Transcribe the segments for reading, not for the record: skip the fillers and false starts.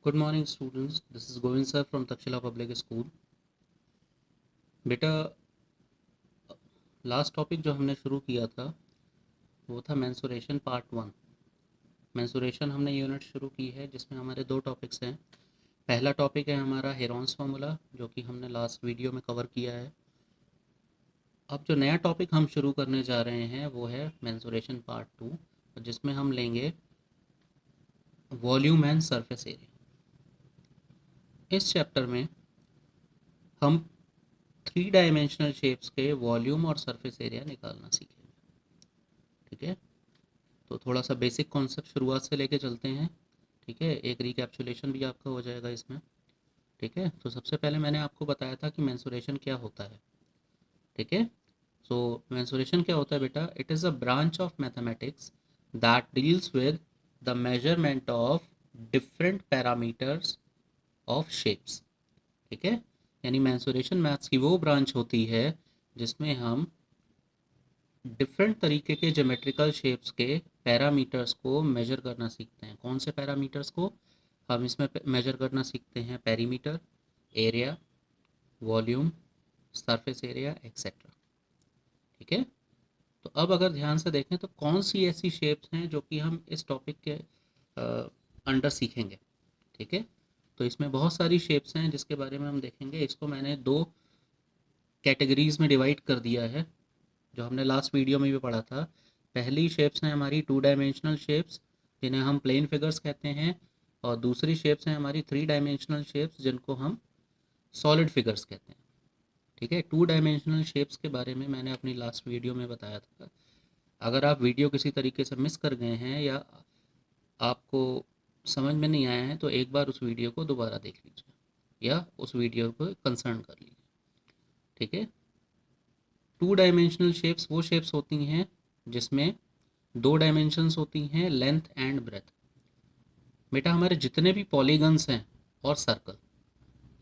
Good morning students, this is Govind sir from Takshashila public school. बेटा, last topic जो हमने शुरू किया था वो था मेंसुरेशन पार्ट 1। मेंसुरेशन हमने यूनिट शुरू की है जिसमें हमारे दो टॉपिक्स हैं। पहला टॉपिक है हमारा हेरॉन्स फार्मूला, जो कि हमने लास्ट वीडियो में कवर किया है। अब जो नया टॉपिक हम शुरू करने जा रहे हैं वो है मेंसुरेशन पार्ट 2, जिसमें हम लेंगे वॉल्यूम एंड सरफेस एरिया। इस चैप्टर में हम 3 डायमेंशनल शेप्स के वॉल्यूम और सरफेस एरिया निकालना सीखेंगे। ठीक है, तो थोड़ा सा बेसिक कॉन्सेप्ट शुरुआत से लेके चलते हैं। ठीक है, एक रिकैप्सुलेशन भी आपका हो जाएगा इसमें। ठीक है, तो सबसे पहले मैंने आपको बताया था कि मेंसुरेशन क्या होता है। ठीक है, सो मेंसुरेशन क्या होता है बेटा? It is a branch of mathematics that deals with the measurement of different parameters of shapes. ठीक है, यानी मेंसुरेशन मैथ्स की वो ब्रांच होती है जिसमें हम डिफरेंट तरीके के ज्योमेट्रिकल शेप्स के पैरामीटर्स को मेजर करना सीखते हैं। कौन से पैरामीटर्स को हम इसमें मेजर करना सीखते हैं? Perimeter, area, volume, surface area etcetera. ठीक है, तो अब अगर ध्यान से देखें तो कौन सी ऐसी शेप्स हैं जो कि हम इस टॉपिक के अंडर सीखेंगे। ठीक है, तो इसमें बहुत सारी शेप्स हैं जिसके बारे में हम देखेंगे। इसको मैंने दो कैटेगरीज में डिवाइड कर दिया है, जो हमने लास्ट वीडियो में भी पढ़ा था। पहली शेप्स हैं हमारी 2 डायमेंशनल शेप्स, जिन्हें हम प्लेन फिगर्स कहते हैं, और दूसरी शेप्स हैं हमारी 3 डायमेंशनल शेप्स, जिनको हम सॉलिड फिगर्स कहते हैं। ठीक है, 2 डायमेंशनल शेप्स के बारे में मैंने अपनी लास्ट वीडियो में बताया था। अगर आप वीडियो किसी तरीके से मिस कर गए हैं या आपको समझ में नहीं आया है तो एक बार उस वीडियो को दोबारा देख लीजिए या उस वीडियो को कंसर्न कर लीजिए। ठीक है, 2 डायमेंशनल शेप्स वो शेप्स होती हैं जिसमें 2 डायमेंशंस होती हैं, लेंथ एंड ब्रेथ। बेटा, हमारे जितने भी पॉलीगन्स हैं और सर्कल,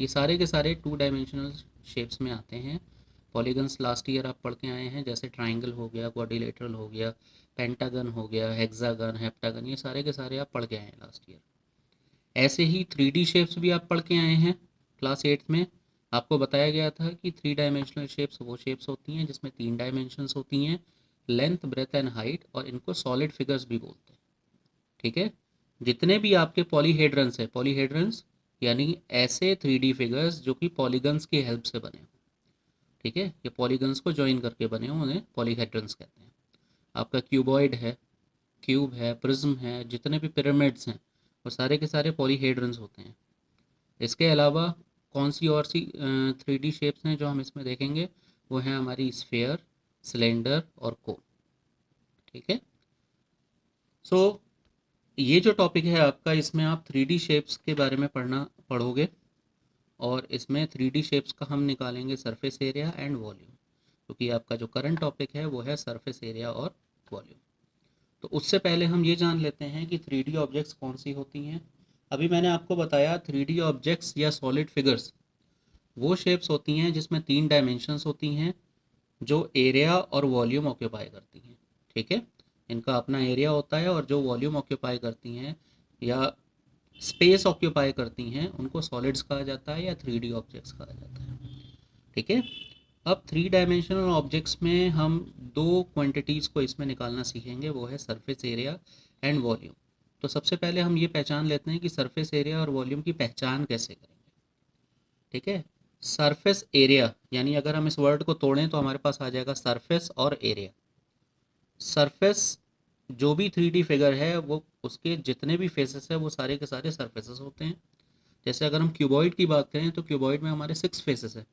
ये सारे के सारे 2 डायमेंशनल शेप्स में आते हैं। पॉलीगन्स लास्ट ईयर आप पढ़ के आए हैं, जैसे ट्राइंगल हो गया, क्वाड्रिलेटरल हो गया, पेंटागन हो गया, हेक्सागन, हेप्टागन, ये सारे के सारे आप पढ़ के आए हैं लास्ट ईयर। ऐसे ही 3D शेप्स भी आप पढ़ के आए हैं क्लास 8 में। आपको बताया गया था कि 3 डायमेंशनल शेप्स वो शेप्स होती हैं जिसमें 3 डायमेंशंस होती हैं, लेंथ, ब्रेथ एंड हाइट, और इनको सॉलिड फिगर्स भी बोलते हैं। ठीक है, जितने भी आपके पॉलीहेड्रन्स हैं, पॉलीहेड्रन्स यानी ऐसे 3D फिगर्स जो कि पॉलीगन्स की हेल्प से बने हों। ठीक है, ये पॉलीगन्स को ज्वाइन करके बने हों, उन्हें पॉलीहेड्रन्स कहते हैं। आपका क्यूबॉइड है, क्यूब है, प्रिज्म है, जितने भी पिरामिड्स हैं वो सारे के सारे पॉलीहेड्रन्स होते हैं। इसके अलावा कौन सी और सी 3D शेप्स हैं जो हम इसमें देखेंगे? वो हैं हमारी स्फेयर, सिलेंडर और कोन। ठीक है, सो ये जो टॉपिक है आपका, इसमें आप 3D शेप्स के बारे में पढ़ोगे, और इसमें 3D शेप्स का हम निकालेंगे सरफेस एरिया एंड वॉल्यूम, क्योंकि आपका जो करंट टॉपिक है वो है सरफेस एरिया और वॉल्यूम। तो उससे पहले हम ये जान लेते हैं कि 3D ऑब्जेक्ट्स कौन सी होती हैं। अभी मैंने आपको बताया 3D ऑब्जेक्ट्स या सॉलिड फिगर्स वो शेप्स होती हैं जिसमें 3 डायमेंशंस होती हैं, जो एरिया और वॉल्यूम ऑक्यूपाई करती हैं। ठीक है, इनका अपना एरिया होता है, और जो वॉल्यूम ऑक्यूपाई करती हैं या स्पेस ऑक्यूपाई करती हैं उनको सॉलिड्स कहा जाता है या 3D ऑब्जेक्ट्स कहा जाता है। ठीक है, अब 3 डायमेंशनल ऑब्जेक्ट्स में हम दो क्वांटिटीज़ को इसमें निकालना सीखेंगे, वो है सरफेस एरिया एंड वॉल्यूम। तो सबसे पहले हम ये पहचान लेते हैं कि सरफेस एरिया और वॉल्यूम की पहचान कैसे करेंगे। ठीक है, सरफेस एरिया यानी अगर हम इस वर्ड को तोड़ें तो हमारे पास आ जाएगा सरफेस और एरिया। सरफेस, जो भी 3D फिगर है वो उसके जितने भी फेसेस है वो सारे के सारे सरफेसेस होते हैं। जैसे अगर हम क्यूबॉइड की बात करें तो क्यूबॉइड में हमारे 6 फेसेस है,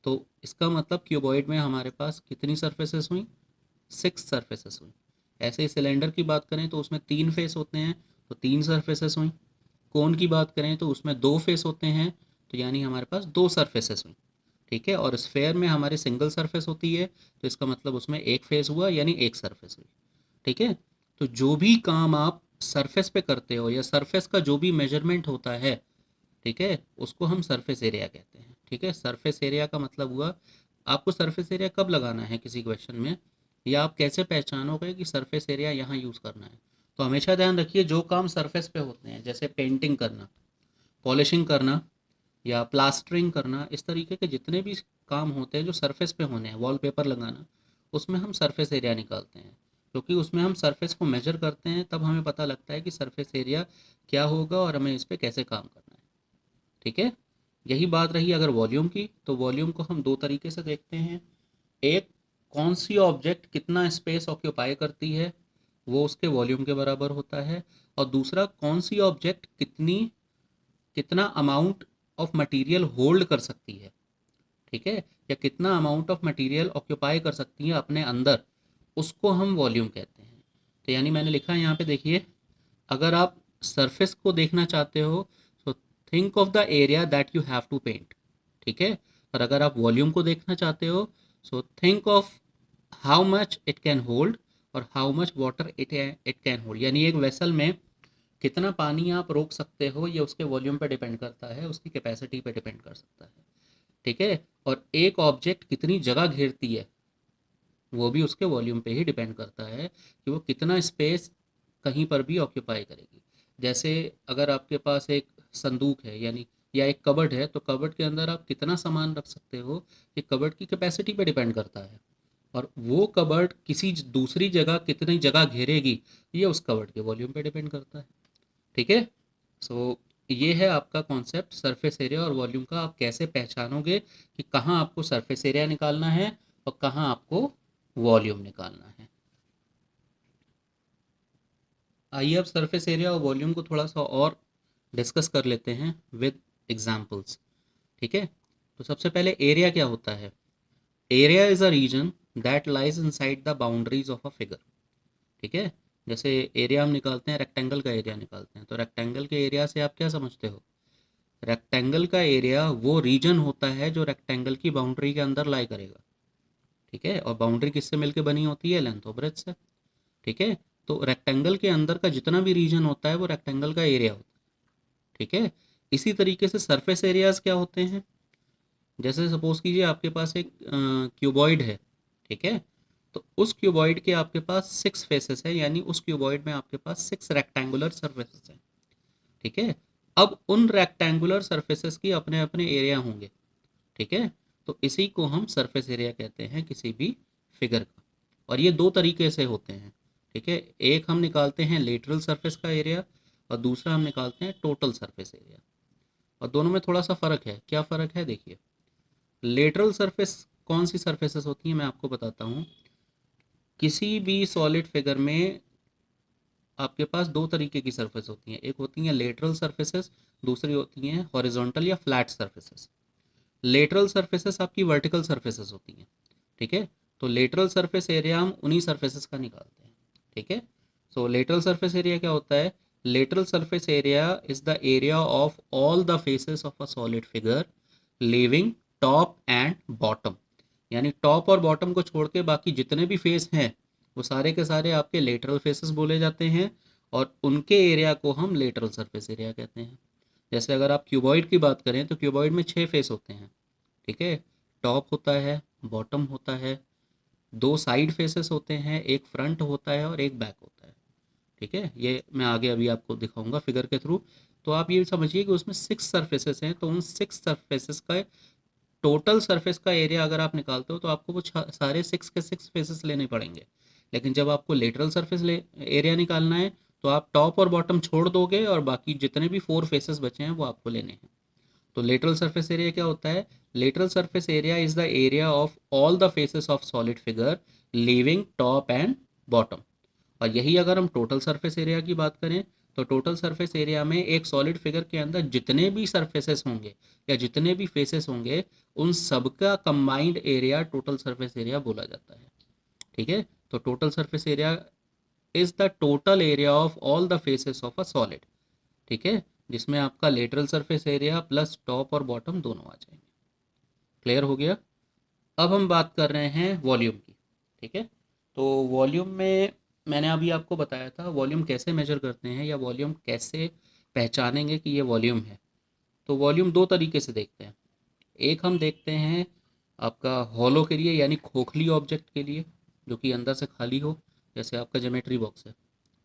तो इसका मतलब क्यूबॉइड में हमारे पास कितनी सरफेसेस हुई? 6 सरफेसेस हुई। ऐसे ही सिलेंडर की बात करें तो उसमें 3 फेस होते हैं, तो 3 सरफेसेस हुई। कोन की बात करें तो उसमें 2 फेस होते हैं, तो यानी हमारे पास 2 सरफेसेस हुई। ठीक है, और स्फेयर में हमारे सिंगल सरफेस होती है, तो इसका मतलब उसमें एक फेस हुआ यानी एक सरफेस हुई। ठीक है, तो जो भी काम आप सरफेस पे करते हो या सरफेस का जो भी मेजरमेंट होता है, ठीक है, उसको हम सरफेस एरिया कहते हैं। ठीक है, सरफेस एरिया का मतलब हुआ, आपको सरफेस एरिया कब लगाना है किसी क्वेश्चन में, या आप कैसे पहचानोगे कि सरफेस एरिया यहाँ यूज़ करना है। तो हमेशा ध्यान रखिए, जो काम सरफेस पे होते हैं जैसे पेंटिंग करना, पॉलिशिंग करना या प्लास्टरिंग करना, इस तरीके के जितने भी काम होते हैं जो सरफेस पे होने हैं, वॉलपेपर लगाना, उसमें हम सरफेस एरिया निकालते हैं। क्योंकि उसमें हम सरफेस को मेजर करते हैं, तब हमें पता लगता है कि सरफेस एरिया क्या होगा और हमें इस पर कैसे काम करना है। ठीक है। यही बात रही अगर वॉल्यूम की, तो वॉल्यूम को हम दो तरीके से देखते हैं। एक, कौन सी ऑब्जेक्ट कितना स्पेस ऑक्यूपाई करती है, वो उसके वॉल्यूम के बराबर होता है। और दूसरा, कौन सी ऑब्जेक्ट कितना अमाउंट ऑफ मटेरियल होल्ड कर सकती है। ठीक है। या कितना अमाउंट ऑफ मटेरियल ऑक्यूपाई कर सकती है अपने अंदर, उसको हम वॉल्यूम कहते हैं। तो यानी मैंने लिखा है यहाँ पे, देखिए, अगर आप सरफेस को देखना चाहते हो तो think of the area that you have to paint. ठीक है। और अगर आप वॉल्यूम को देखना चाहते हो, so think of how much it can hold और how much water it can hold. यानी एक वेसल में कितना पानी आप रोक सकते हो, ये उसके वॉल्यूम पे डिपेंड करता है, उसकी कैपेसिटी पे डिपेंड कर सकता है। ठीक है। और एक ऑब्जेक्ट कितनी जगह घेरती है, वो भी उसके वॉल्यूम पे ही डिपेंड करता है कि वो कितना स्पेस कहीं पर भी ऑक्यूपाई करेगी। जैसे अगर आपके पास एक संदूक है, यानी या एक कबर्ड है, तो कबर्ड के अंदर आप कितना सामान रख सकते हो, ये कबर्ड की कैपेसिटी पे डिपेंड करता है। और वो कबर्ड किसी दूसरी जगह कितनी जगह घेरेगी, ये उस कबर्ड के वॉल्यूम पे डिपेंड करता है। ठीक है। सो ये है आपका कॉन्सेप्ट सरफेस एरिया और वॉल्यूम का। आप कैसे पहचानोगे कि कहाँ आपको सरफेस एरिया निकालना है और कहाँ आपको वॉल्यूम निकालना है। आइए अब सरफेस एरिया और वॉल्यूम को थोड़ा सा और डिस्कस कर लेते हैं विद एग्जांपल्स। ठीक है। तो सबसे पहले एरिया क्या होता है। Area is a region that lies inside the boundaries of a figure. ठीक है। जैसे एरिया हम निकालते हैं, रेक्टेंगल का एरिया निकालते हैं, तो रेक्टेंगल के एरिया से आप क्या समझते हो। रेक्टेंगल का एरिया वो रीजन होता है जो रेक्टेंगल की बाउंड्री के अंदर लाई करेगा। ठीक है। और बाउंड्री किससे मिलकर बनी होती है, लेंथ और ब्रेड्थ से। ठीक है। तो रेक्टेंगल के अंदर का जितना भी रीजन होता है वो रेक्टेंगल का एरिया होता है। ठीक है। इसी तरीके से सरफेस एरियाज क्या होते हैं। जैसे सपोज कीजिए आपके पास एक क्यूबॉइड है। ठीक है। तो उस क्यूबॉइड के आपके पास 6 फेसेस है, यानी उस क्यूबॉइड में आपके पास 6 रेक्टेंगुलर सरफेसेस हैं। ठीक है। अब उन रेक्टेंगुलर सरफेसेस की अपने अपने एरिया होंगे। ठीक है। तो इसी को हम सरफेस एरिया कहते हैं किसी भी फिगर का। और ये दो तरीके से होते हैं। ठीक है। एक हम निकालते हैं लेटरल सरफेस का एरिया और दूसरा हम निकालते हैं टोटल सरफेस एरिया। और दोनों में थोड़ा सा फ़र्क है। क्या फ़र्क है, देखिए। लेटरल सरफेस कौन सी सरफेसेस होती हैं, मैं आपको बताता हूँ। किसी भी सॉलिड फिगर में आपके पास दो तरीके की सरफेस होती हैं। एक होती हैं लेटरल सरफेसेस, दूसरी होती हैं हॉरिजॉन्टल या फ्लैट सरफेसेस। लेटरल सरफेसेस आपकी वर्टिकल सरफेसेस होती हैं। ठीक है। तो लेटरल सरफेस एरिया हम उन्हीं सरफेसेस का निकालते हैं। ठीक है। सो लेटरल सरफेस एरिया क्या होता है। Lateral surface area is the area of all the faces of a solid figure leaving top and bottom. यानी टॉप और बॉटम को छोड़ के बाकी जितने भी फेस हैं वो सारे के सारे आपके लेटरल फेसेस बोले जाते हैं। और उनके एरिया को हम लेटरल सरफेस एरिया कहते हैं। जैसे अगर आप क्यूबॉइड की बात करें तो क्यूबॉइड में 6 फेस होते हैं। ठीक है। टॉप होता है, बॉटम होता है, दो साइड फेसेस होते हैं, एक फ्रंट होता है और एक बैक होता है। ठीक है। ये मैं आगे अभी आपको दिखाऊंगा फिगर के थ्रू। तो आप ये समझिए कि उसमें 6 सरफेसेस हैं, तो उन 6 सरफेसेस का टोटल सरफेस का एरिया अगर आप निकालते हो तो आपको वो सारे 6 के 6 फेसेस लेने पड़ेंगे। लेकिन जब आपको लेटरल सरफेस एरिया निकालना है तो आप टॉप और बॉटम छोड़ दोगे और बाकी जितने भी 4 फेसेस बचे हैं वो आपको लेने हैं। तो लेटरल सरफेस एरिया क्या होता है। Lateral surface area is the area of all the faces of solid figure leaving top and bottom. और यही अगर हम टोटल सरफेस एरिया की बात करें तो टोटल सरफेस एरिया में एक सॉलिड फिगर के अंदर जितने भी सरफेसेस होंगे या जितने भी फेसेस होंगे उन सबका combined area total surface area बोला जाता है। ठीक है। तो total surface area is the total area of all the faces of a solid. ठीक है। जिसमें आपका lateral surface area plus top और बॉटम दोनों आ जाएंगे। क्लियर हो गया। अब हम बात कर रहे हैं वॉल्यूम की। ठीक है। तो वॉल्यूम में मैंने अभी आपको बताया था वॉल्यूम कैसे मेजर करते हैं या वॉल्यूम कैसे पहचानेंगे कि ये वॉल्यूम है। तो वॉल्यूम दो तरीके से देखते हैं। एक हम देखते हैं आपका हॉलो के लिए, यानी खोखली ऑब्जेक्ट के लिए जो कि अंदर से खाली हो। जैसे आपका ज्योमेट्री बॉक्स है,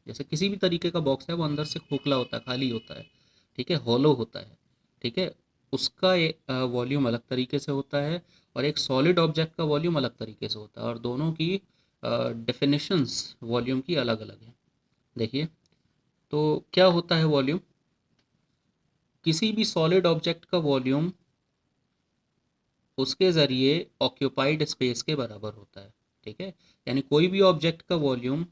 जैसे किसी भी तरीके का बॉक्स है वो अंदर से खोखला होता है, खाली होता है। ठीक है, हॉलो होता है। ठीक है, उसका वॉल्यूम अलग तरीके से होता है और एक सॉलिड ऑब्जेक्ट का वॉल्यूम अलग तरीके से होता है, और दोनों की डेफिनेशंस वॉल्यूम की अलग अलग है। देखिए, तो क्या होता है वॉल्यूम? किसी भी सॉलिड ऑब्जेक्ट का वॉल्यूम उसके ज़रिए ऑक्यूपाइड स्पेस के बराबर होता है। ठीक है, यानी कोई भी ऑब्जेक्ट का वॉल्यूम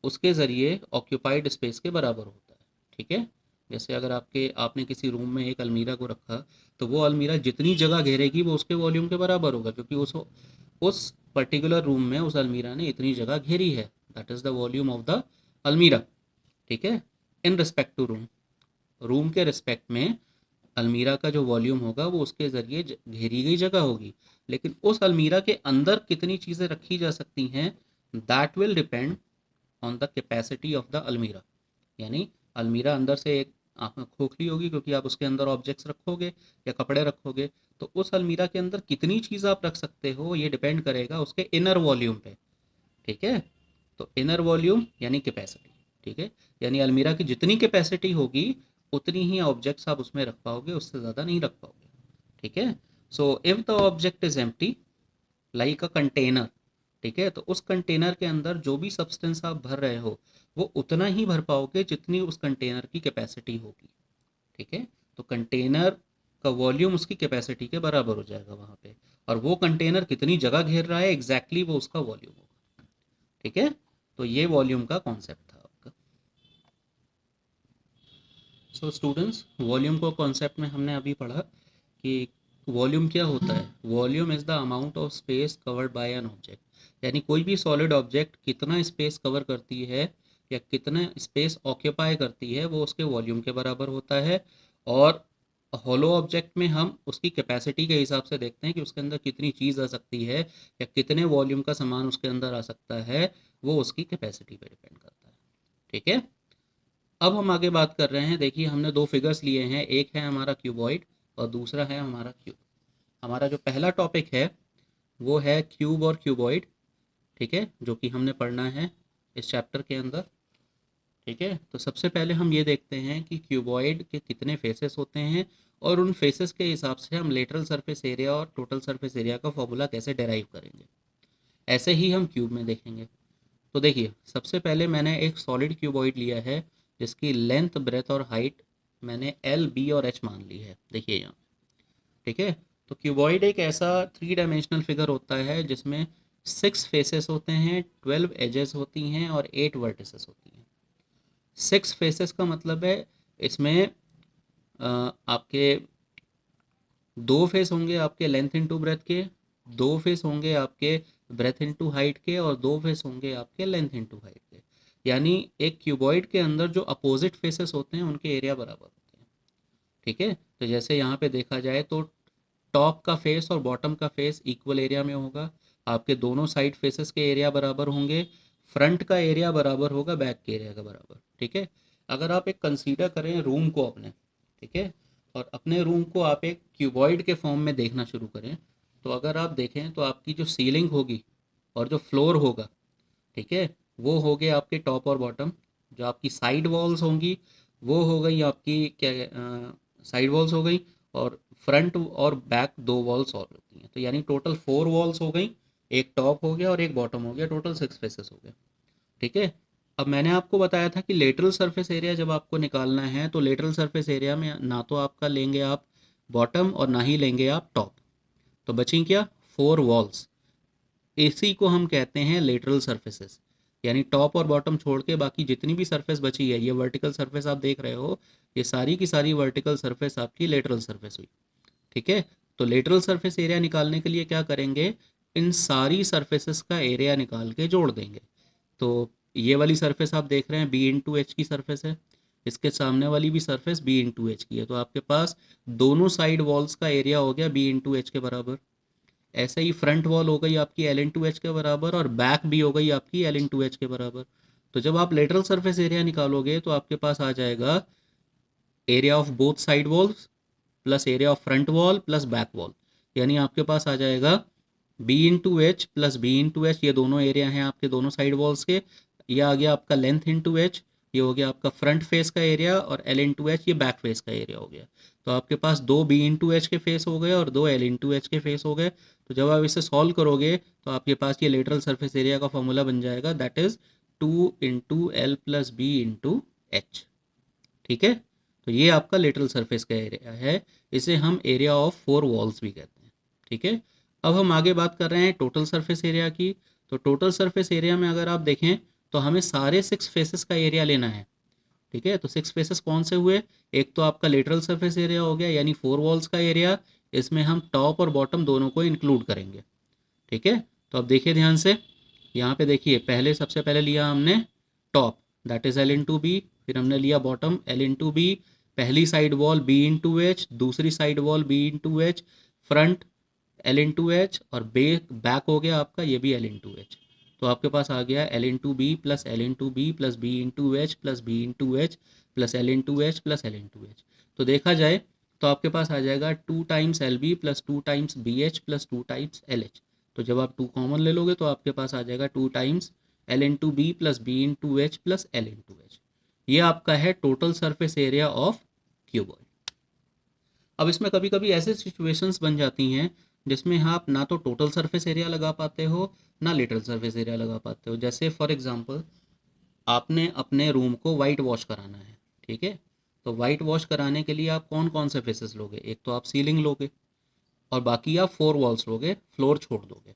उसके ज़रिए ऑक्यूपाइड स्पेस के बराबर होता है। ठीक है, जैसे अगर आपने किसी रूम में एक अलमीरा को रखा, तो वो अलमीरा जितनी जगह घेरेगी वो उसके वॉल्यूम के बराबर होगा, क्योंकि उस पर्टिकुलर रूम में उस अलमीरा ने इतनी जगह घेरी है। That is the volume of the almirah. ठीक है, in respect to room, room के रिस्पेक्ट में अलमीरा का जो वॉल्यूम होगा वो उसके ज़रिए घेरी गई जगह होगी। लेकिन उस अलमीरा के अंदर कितनी चीज़ें रखी जा सकती हैं, that will depend on the capacity of the अलमीरा। यानी अलमीरा अंदर से एक आप खोखली होगी, क्योंकि आप उसके अंदर ऑब्जेक्ट्स रखोगे या कपड़े रखोगे, तो उस अलमीरा के अंदर कितनी चीज़ आप रख सकते हो ये डिपेंड करेगा उसके इनर वॉल्यूम पे। ठीक है, तो इनर वॉल्यूम यानी कैपेसिटी। ठीक है, यानी अलमीरा की जितनी कैपेसिटी होगी उतनी ही ऑब्जेक्ट्स आप उसमें रख पाओगे, उससे ज़्यादा नहीं रख पाओगे। ठीक है, so if the object is empty like a container, ठीक है, तो उस कंटेनर के अंदर जो भी सब्सटेंस आप भर रहे हो वो उतना ही भर पाओगे जितनी उस कंटेनर की कैपेसिटी होगी। ठीक है, तो कंटेनर का वॉल्यूम उसकी कैपेसिटी के बराबर हो जाएगा वहाँ पे, और वो कंटेनर कितनी जगह घेर रहा है एग्जैक्टली वो उसका वॉल्यूम होगा। ठीक है, तो ये वॉल्यूम का कॉन्सेप्ट था आपका। सो स्टूडेंट्स, वॉल्यूम को कॉन्सेप्ट में हमने अभी पढ़ा कि वॉल्यूम क्या होता है। Volume is the amount of space covered by an object, यानी कोई भी सॉलिड ऑब्जेक्ट कितना स्पेस कवर करती है या कितना स्पेस ऑक्यूपाई करती है वो उसके वॉल्यूम के बराबर होता है। और हॉलो ऑब्जेक्ट में हम उसकी कैपेसिटी के हिसाब से देखते हैं कि उसके अंदर कितनी चीज़ आ सकती है या कितने वॉल्यूम का सामान उसके अंदर आ सकता है, वो उसकी कैपेसिटी पर डिपेंड करता है। ठीक है, अब हम आगे बात कर रहे हैं। देखिए, हमने दो फिगर्स लिए हैं, एक है हमारा क्यूबॉइड और दूसरा है हमारा क्यूब। हमारा जो पहला टॉपिक है वो है क्यूब और क्यूबॉइड। ठीक है, जो कि हमने पढ़ना है इस चैप्टर के अंदर। ठीक है, तो सबसे पहले हम ये देखते हैं कि क्यूबॉइड के कितने फेसेस होते हैं और उन फेसेस के हिसाब से हम लेटरल सरफेस एरिया और टोटल सरफेस एरिया का फॉर्मूला कैसे डेराइव करेंगे। ऐसे ही हम क्यूब में देखेंगे। तो देखिए, सबसे पहले मैंने एक सॉलिड क्यूबॉइड लिया है जिसकी लेंथ, ब्रेथ और हाइट मैंने एल, बी और एच मान ली है। देखिए यहाँ। ठीक है, तो क्यूबॉइड एक ऐसा 3 डायमेंशनल फिगर होता है जिसमें 6 फेसेस होते हैं, 12 एजेस होती हैं और 8 वर्टिसेस होती हैं। 6 फेसेस का मतलब है इसमें आपके 2 फेस होंगे आपके लेंथ इंटू ब्रेथ के, 2 फेस होंगे आपके ब्रेथ इंटू हाइट के, और 2 फेस होंगे आपके लेंथ इंटू हाइट के। यानी एक क्यूबॉइड के अंदर जो अपोजिट फेसेस होते हैं उनके एरिया बराबर होते हैं। ठीक है, तो जैसे यहाँ पे देखा जाए तो टॉप का फेस और बॉटम का फेस इक्वल एरिया में होगा, आपके दोनों साइड फेसेस के एरिया बराबर होंगे, फ्रंट का एरिया बराबर होगा बैक के एरिया का बराबर। ठीक है, अगर आप एक कंसीडर करें रूम को अपने, ठीक है, और अपने रूम को आप एक क्यूबॉइड के फॉर्म में देखना शुरू करें, तो अगर आप देखें तो आपकी जो सीलिंग होगी और जो फ्लोर होगा, ठीक है, वो हो गए आपके टॉप और बॉटम। जो आपकी साइड वॉल्स होंगी वो हो गई आपकी क्या, साइड वॉल्स हो गई, और फ्रंट और बैक 2 वॉल्स और होती हैं। तो यानी टोटल 4 वॉल्स हो गई, एक टॉप हो गया और एक बॉटम हो गया, टोटल 6 फेसेस हो गए। ठीक है, अब मैंने आपको बताया था कि लेटरल सरफेस एरिया जब आपको निकालना है तो लेटरल सरफेस एरिया में ना तो आपका लेंगे आप बॉटम और ना ही लेंगे आप टॉप, तो बची क्या, 4 वॉल्स। इसी को हम कहते हैं लेटरल सरफेसेस। यानी टॉप और बॉटम छोड़ के बाकी जितनी भी सरफेस बची है, ये वर्टिकल सरफेस आप देख रहे हो, ये सारी की सारी वर्टिकल सरफेस आपकी लेटरल सरफेस हुई। ठीक है, तो लेटरल सरफेस एरिया निकालने के लिए क्या करेंगे, इन सारी सरफेसेस का एरिया निकाल के जोड़ देंगे। तो ये वाली सरफेस आप देख रहे हैं बी इंटू एच की सरफेस है, इसके सामने वाली भी सरफेस बी इंटू एच की है, तो आपके पास दोनों साइड वॉल्स का एरिया हो गया बी इंटू एच के बराबर। ऐसे ही फ्रंट वॉल हो गई आपकी एल इंटू एच के बराबर और बैक भी हो गई आपकी एल इंटू एच के बराबर। तो जब आप लेटरल सरफेस एरिया निकालोगे तो आपके पास आ जाएगा area of both side walls plus area of front wall plus back wall. यानी आपके पास आ जाएगा B into H plus B into H, ये दोनों एरिया हैं आपके दोनों साइड वॉल्स के। ये आ गया आपका लेंथ इंटू एच ये हो गया आपका फ्रंट फेस का एरिया, और एल इंटू एच ये बैक फेस का एरिया हो गया। तो आपके पास दो बी इंटू एच के फेस हो गए और दो एल इंटू एच के फेस हो गए। तो जब आप इसे सॉल्व करोगे तो आपके पास ये लेटरल सरफेस एरिया का फॉर्मूला बन जाएगा, that is 2 into L plus B into H. ठीक है, तो ये आपका लेटरल सरफेस का एरिया है। इसे हम एरिया ऑफ फोर वॉल्स भी कहते हैं। ठीक है, अब हम आगे बात कर रहे हैं टोटल सरफेस एरिया की। तो टोटल सरफेस एरिया में अगर आप देखें तो हमें सारे सिक्स फेसेस का एरिया लेना है। ठीक है, तो सिक्स फेसेस कौन से हुए? एक तो आपका लेटरल सरफेस एरिया हो गया, यानी फोर वॉल्स का एरिया। इसमें हम टॉप और बॉटम दोनों को इंक्लूड करेंगे। ठीक है, तो अब देखिए ध्यान से, यहाँ पे देखिए, पहले सबसे पहले लिया हमने top, that is L into B. फिर हमने लिया बॉटम, एल इंटू बी। पहली side wall B into H, दूसरी side wall B into H, front L into H, और बैक हो गया आपका ये भी एल इंटू एच। तो आपके पास आ गया L into B plus L into B plus B into H plus B into H plus L into H plus L into H. तो देखा जाए तो आपके पास आ जाएगा 2 times L B plus 2 times B H plus 2 times L H. तो जब आप 2 कॉमन ले लोगे तो आपके पास आ जाएगा 2 times L into B plus B into H plus L into H. ये आपका है total surface area of cuboid. अब इसमें कभी कभी ऐसे सिचुएशंस बन जाती हैं जिसमें आप ना तो टोटल सरफेस एरिया लगा पाते हो, ना लिटरल सरफेस एरिया लगा पाते हो। जैसे फॉर एग्जांपल, आपने अपने रूम को वाइट वॉश कराना है। ठीक है, तो वाइट वॉश कराने के लिए आप कौन कौन से फेसेस लोगे? एक तो आप सीलिंग लोगे, और बाकी आप फोर वॉल्स लोगे, फ्लोर छोड़ दोगे।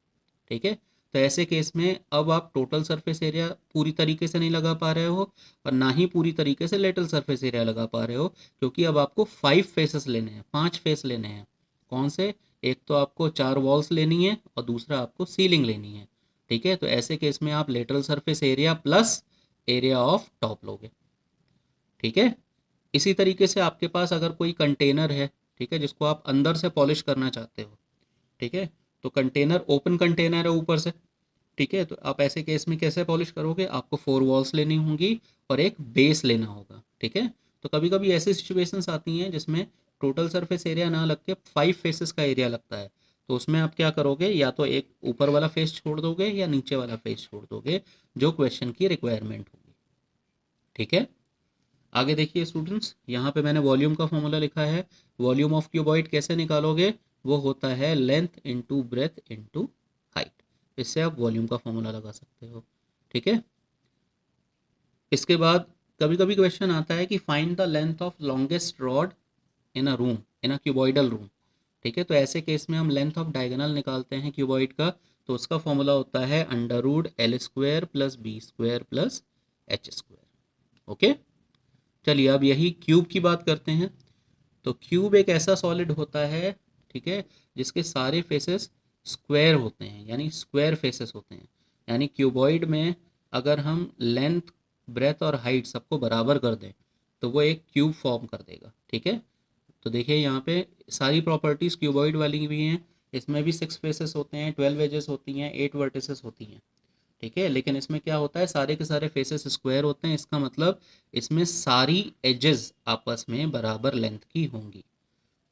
ठीक है, तो ऐसे केस में अब आप टोटल सरफेस एरिया पूरी तरीके से नहीं लगा पा रहे हो, और ना ही पूरी तरीके से लेटरल सरफेस एरिया लगा पा रहे हो, क्योंकि अब आपको 5 फेसेस लेने हैं, 5 फेस लेने हैं। कौन से? एक तो आपको 4 वॉल्स लेनी है और दूसरा आपको सीलिंग लेनी है। ठीक है, तो ऐसे केस में आप lateral surface area plus area of top लोगे। ठीक है, इसी तरीके से आपके पास अगर कोई कंटेनर है, ठीक है, जिसको आप अंदर से पॉलिश करना चाहते हो। ठीक है, तो कंटेनर ओपन कंटेनर है ऊपर से। ठीक है, तो आप ऐसे केस में कैसे पॉलिश करोगे? आपको 4 वॉल्स लेनी होंगी और एक बेस लेना होगा। ठीक है, तो कभी कभी ऐसी सिचुएशंस आती हैं जिसमें टोटल सरफेस एरिया ना लग के 5 फेसेस का एरिया लगता है। तो उसमें आप क्या करोगे? या तो एक ऊपर वाला फेस छोड़ दोगे या नीचे वाला फेस छोड़ दोगे, जो क्वेश्चन की रिक्वायरमेंट होगी। ठीक है, आगे देखिए स्टूडेंट्स, यहाँ पे मैंने वॉल्यूम का फॉर्मूला लिखा है। वॉल्यूम ऑफ क्यूबॉइड कैसे निकालोगे? वो होता है length into breadth into height. इससे आप वॉल्यूम का फॉर्मूला लगा सकते हो। ठीक है, इसके बाद कभी कभी क्वेश्चन आता है कि find the length of longest rod in a room, in a cuboidal room. ठीक है, तो ऐसे केस में हम लेंथ ऑफ डायगोनल निकालते हैं क्यूबॉइड का। तो उसका फॉर्मूला होता है under root L square plus B square plus H square. Okay, चलिए अब यही क्यूब की बात करते हैं। तो क्यूब एक ऐसा सॉलिड होता है, ठीक है, जिसके सारे फेसेस स्क्वायर होते हैं, यानी स्क्वायर फेसेस होते हैं। यानी क्यूबॉइड में अगर हम लेंथ, ब्रेथ और हाइट सबको बराबर कर दें तो वो एक क्यूब फॉर्म कर देगा। ठीक है, तो देखिए यहाँ पे सारी प्रॉपर्टीज़ क्यूबॉइड वाली भी हैं। इसमें भी 6 फेसेस होते हैं, 12 एजेस होती हैं, 8 वर्टिसेस होती हैं। ठीक है, लेकिन इसमें क्या होता है, सारे के सारे फेसेस स्क्वायर होते हैं। इसका मतलब इसमें सारी एजेस आपस में बराबर लेंथ की होंगी।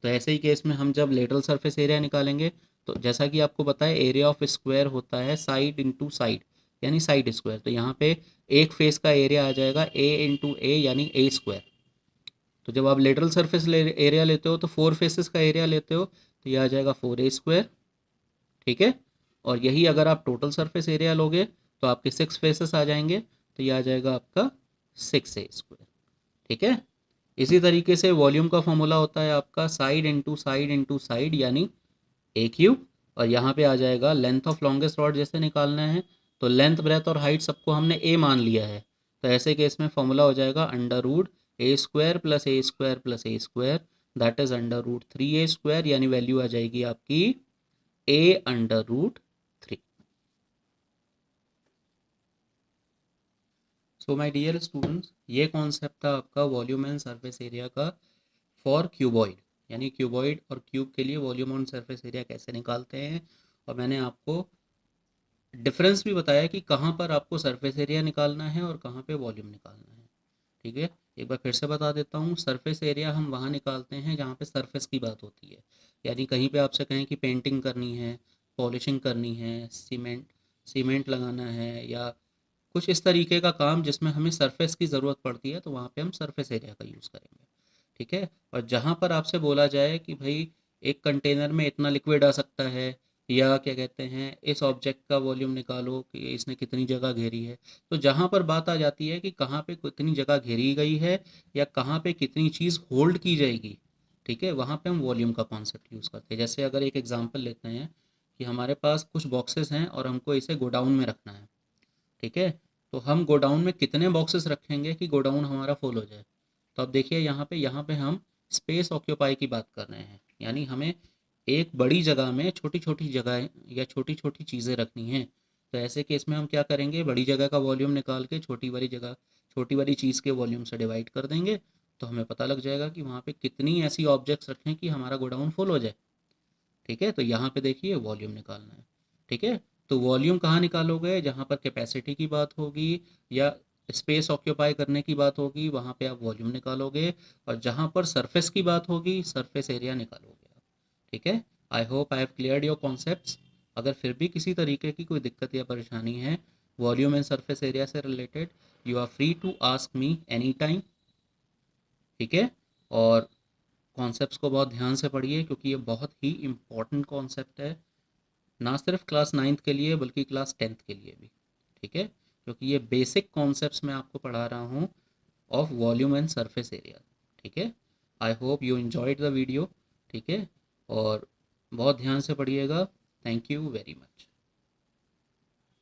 तो ऐसे ही केस में हम जब लेटरल सरफेस एरिया निकालेंगे, तो जैसा कि आपको पता है एरिया ऑफ स्क्वायर होता है साइड इंटू साइड, यानी साइड स्क्वायर। तो यहाँ पे एक फेस का एरिया आ जाएगा ए इंटू ए, यानी ए स्क्वायर। तो जब आप लेटरल सरफेस एरिया लेते हो तो 4 फेसेस का एरिया लेते हो, तो ये आ जाएगा 4 a स्क्वायर। ठीक है, और यही अगर आप टोटल सरफेस एरिया लोगे तो आपके 6 फेसेस आ जाएंगे, तो ये आ जाएगा आपका 6 a स्क्वायर। ठीक है, इसी तरीके से वॉल्यूम का फॉर्मूला होता है आपका side into side into side, यानी ए क्यूब। और यहाँ पे आ जाएगा लेंथ ऑफ लॉन्गेस्ट रॉड जैसे निकालना है, तो लेंथ, ब्रेथ और हाइट सबको हमने ए मान लिया है। तो ऐसे केस में फॉर्मूला हो जाएगा under root A square plus A square plus A square, that is under root 3 a square, यानी वैल्यू आ जाएगी आपकी A under root 3। So my dear students, ये कॉन्सेप्ट था आपका वॉल्यूम एंड सरफेस एरिया का फॉर क्यूबॉइड, यानी cuboid और क्यूब के लिए वॉल्यूम ऑन सरफेस एरिया कैसे निकालते हैं। और मैंने आपको डिफरेंस भी बताया कि कहाँ पर आपको सरफेस एरिया निकालना है और कहाँ पे वॉल्यूम निकालना है। ठीक है, एक बार फिर से बता देता हूँ, सरफेस एरिया हम वहाँ निकालते हैं जहाँ पे सरफेस की बात होती है। यानी कहीं पे आपसे कहें कि पेंटिंग करनी है, पॉलिशिंग करनी है, सीमेंट सीमेंट लगाना है, या कुछ इस तरीके का काम जिसमें हमें सरफेस की ज़रूरत पड़ती है, तो वहाँ पे हम सरफेस एरिया का यूज़ करेंगे। ठीक है। और जहाँ पर आपसे बोला जाए कि भाई एक कंटेनर में इतना लिक्विड आ सकता है, या क्या कहते हैं इस ऑब्जेक्ट का वॉल्यूम निकालो कि इसने कितनी जगह घेरी है, तो जहाँ पर बात आ जाती है कि कहाँ पे कितनी जगह घेरी गई है या कहाँ पे कितनी चीज़ होल्ड की जाएगी, ठीक है, वहाँ पे हम वॉल्यूम का कॉन्सेप्ट यूज़ करते हैं। जैसे अगर एक एग्जांपल लेते हैं कि हमारे पास कुछ बॉक्सेस हैं और हमको इसे गोडाउन में रखना है, ठीक है, तो हम गोडाउन में कितने बॉक्सेस रखेंगे कि गोडाउन हमारा फुल हो जाए। तो अब देखिए यहाँ पे हम स्पेस ऑक्यूपाई की बात कर रहे हैं, यानी हमें एक बड़ी जगह में छोटी छोटी जगह या छोटी छोटी चीज़ें रखनी हैं। तो ऐसे केस में हम क्या करेंगे, बड़ी जगह का वॉल्यूम निकाल के छोटी वाली चीज़ के वॉल्यूम से डिवाइड कर देंगे, तो हमें पता लग जाएगा कि वहाँ पे कितनी ऐसी ऑब्जेक्ट्स रखें कि हमारा गोडाउन फुल हो जाए। ठीक है, तो यहाँ पे देखिए वॉल्यूम निकालना है। ठीक है, तो वॉल्यूम कहाँ निकालोगे, जहाँ पर कैपेसिटी की बात होगी या स्पेस ऑक्यूपाई करने की बात होगी, वहाँ पे आप वॉल्यूम निकालोगे। और जहाँ पर सरफेस की बात होगी, सरफेस एरिया निकालोगे आप। ठीक है, I hope I have cleared your concepts. अगर फिर भी किसी तरीके की कोई दिक्कत या परेशानी है वॉल्यूम एंड सरफेस एरिया से related, you are free to ask me any time. ठीक है, और कॉन्सेप्ट्स को बहुत ध्यान से पढ़िए क्योंकि ये बहुत ही इम्पॉर्टेंट कॉन्सेप्ट है, ना सिर्फ क्लास 9th के लिए बल्कि क्लास 10th के लिए भी। ठीक है, क्योंकि ये बेसिक कॉन्सेप्ट्स मैं आपको पढ़ा रहा हूँ of volume and surface area. ठीक है, I hope you enjoyed the video. ठीक है, और बहुत ध्यान से पढ़िएगा। Thank you very much.